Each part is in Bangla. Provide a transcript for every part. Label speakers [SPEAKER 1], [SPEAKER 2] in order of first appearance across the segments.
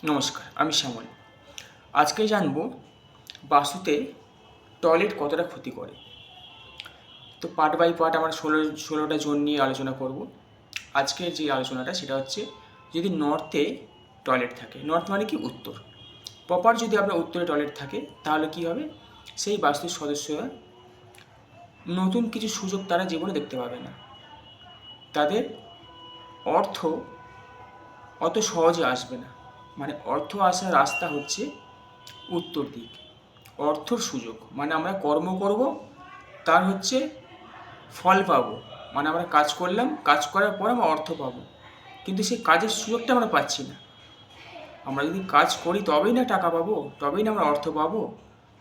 [SPEAKER 1] নমস্কার, আমি শ্যামল। আজকে জানবো বাস্তুতে টয়লেট কতটা ক্ষতি করে। তো পার্ট বাই পার্ট আমরা ষোলোটা জোন নিয়ে আলোচনা করব। আজকের যে আলোচনাটা সেটা হচ্ছে, যদি নর্থে টয়লেট থাকে, নর্থ মানে কি উত্তর, প্রপার যদি আপনার উত্তরে টয়লেট থাকে তাহলে কি হবে, সেই বাস্তুর সদস্যরা নতুন কিছু সুযোগ তারা জীবনে দেখতে পাবে না। তাদের অর্থ অত সহজে আসবে না। মানে অর্থ আসার রাস্তা হচ্ছে উত্তর দিক। অর্থর সুযোগ মানে আমরা কর্ম করব, তার হচ্ছে ফল পাবো। মানে আমরা কাজ করলাম, কাজ করার পর আমরা অর্থ পাবো, কিন্তু সেই কাজের সুযোগটা আমরা পাচ্ছি না। আমরা যদি কাজ করি তবেই না টাকা পাবো, তবেই না আমরা অর্থ পাবো।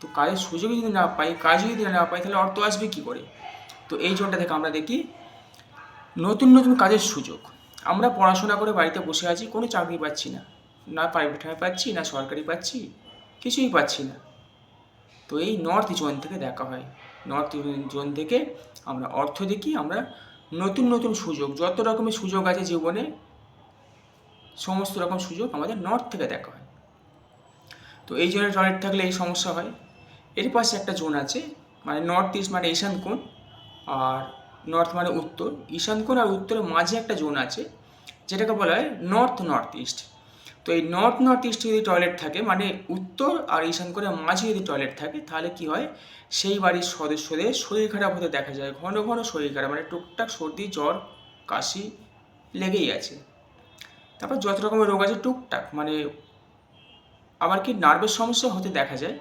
[SPEAKER 1] তো কাজের সুযোগই যদি না পাই, কাজই যদি না পাই, তাহলে অর্থ আসবে কী করে? তো এই জোনটা থেকে আমরা দেখি নতুন নতুন কাজের সুযোগ। আমরা পড়াশোনা করে বাড়িতে বসে আছি, কোনো চাকরি পাচ্ছি না, না প্রাইভেট পাচ্ছি, না সরকারি পাচ্ছি, কিছুই পাচ্ছি না। তো এই নর্থ জোন থেকে দেখা হয়। নর্থ জোন থেকে আমরা অর্থ দেখি, আমরা নতুন নতুন সুযোগ, যত রকমের সুযোগ আছে জীবনে, সমস্ত রকম সুযোগ আমাদের নর্থ থেকে দেখা হয়। তো এই জোনে টয়লেট থাকলে এই সমস্যা হয়। এর পাশে একটা জোন আছে, মানে নর্থ ইস্ট মানে ঈশান কোণ, আর নর্থ মানে উত্তর। ঈশান কোণ আর উত্তরের মাঝে একটা জোন আছে, যেটাকে বলা হয় নর্থ নর্থ ইস্ট। তো এই নর্থ নর্থ ইস্টে যদি টয়লেট থাকে, মানে উত্তর আর ঈশান কোণের মাঝে যদি টয়লেট থাকে, তাহলে কি হয়, সেই বাড়ির সদস্যদের শরীর খারাপ হতে দেখা যায়। ঘন ঘন শরীর খারাপ, মানে টুকটাক সর্দি জ্বর কাশি লেগেই আছে। তারপর যত রকমের রোগ আছে টুকটাক, মানে আবার কি নার্ভের সমস্যা হতে দেখা যায়।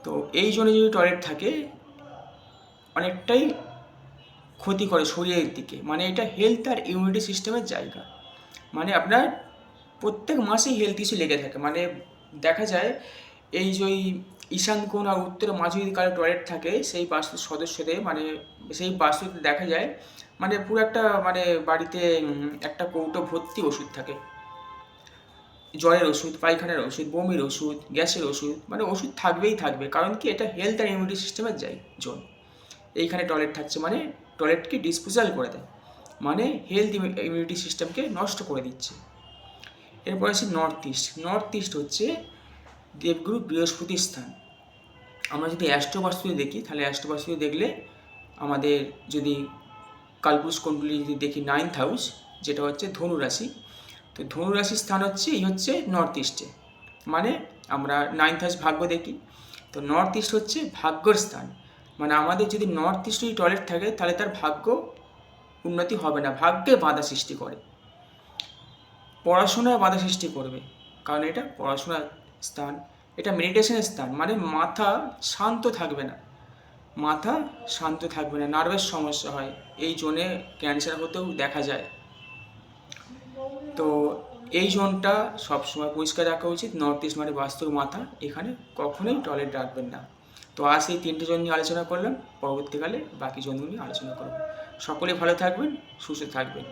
[SPEAKER 1] তো এই জন্য যদি টয়লেট থাকে, অনেকটাই ক্ষতি করে শরীরের দিকে। মানে এটা হেলথ আর ইমিউনিটি সিস্টেমের জায়গা। মানে আপনার প্রত্যেক মাসেই হেলথ ইস্যু লেগে থাকে। মানে দেখা যায় এই যে ঈশান কোণ আর উত্তরের মাঝে যদি কারো টয়লেট থাকে, সেই বাস্তুর সদস্যদের, মানে সেই বাস্তুতে দেখা যায় মানে পুরো একটা, মানে বাড়িতে একটা কৌটো ভর্তি ওষুধ থাকে। জ্বরের ওষুধ, পায়খানার ওষুধ, বমির ওষুধ, গ্যাসের ওষুধ, মানে ওষুধ থাকবেই থাকবে। কারণ কি, এটা হেলথ আর ইমিউনিটি সিস্টেমের জোন। এইখানে টয়লেট থাকছে মানে টয়লেটকে ডিসপোজাল করে দেয়, মানে হেলথ ইমিউনিটি সিস্টেমকে নষ্ট করে দিচ্ছে। এরপর আছে নর্থ ইস্ট। নর্থ ইস্ট হচ্ছে দেবগুরু বৃহস্পতির স্থান। আমরা যদি অ্যাস্ট্রোবাস্তুতে দেখি, তাহলে অ্যাস্ট্রোবাস্তুতে দেখলে আমাদের যদি কালপুরুষ কুণ্ডলী যদি দেখি 9th হাউস, যেটা হচ্ছে ধনুরাশি, তো ধনুরাশির স্থান হচ্ছে এই হচ্ছে নর্থ ইস্টে। মানে আমরা 9th হাউস ভাগ্য দেখি, তো নর্থ ইস্ট হচ্ছে ভাগ্যর স্থান। মানে আমাদের যদি নর্থ ইস্টে টয়লেট থাকে, তাহলে তার ভাগ্য উন্নতি হবে না, ভাগ্যে বাধা সৃষ্টি করে, পড়াশোনায় বাধা সৃষ্টি করবে। কারণ এটা পড়াশোনার স্থান, এটা মেডিটেশনের স্থান। মানে মাথা শান্ত থাকবে না, মাথা শান্ত থাকবে না, নার্ভের সমস্যা হয়। এই জোনে ক্যান্সার হতেও দেখা যায়। তো এই জোনটা সবসময় পরিষ্কার রাখা উচিত। নর্থ ইস্ট মানে বাস্তুর মাথা, এখানে কখনোই টয়লেট রাখবেন না। তো আজ এই 3টে জোন নিয়ে আলোচনা করলাম, পরবর্তীকালে বাকি জোনগুলো নিয়ে আলোচনা করব। সকলে ভালো থাকবেন, সুস্থ থাকবেন।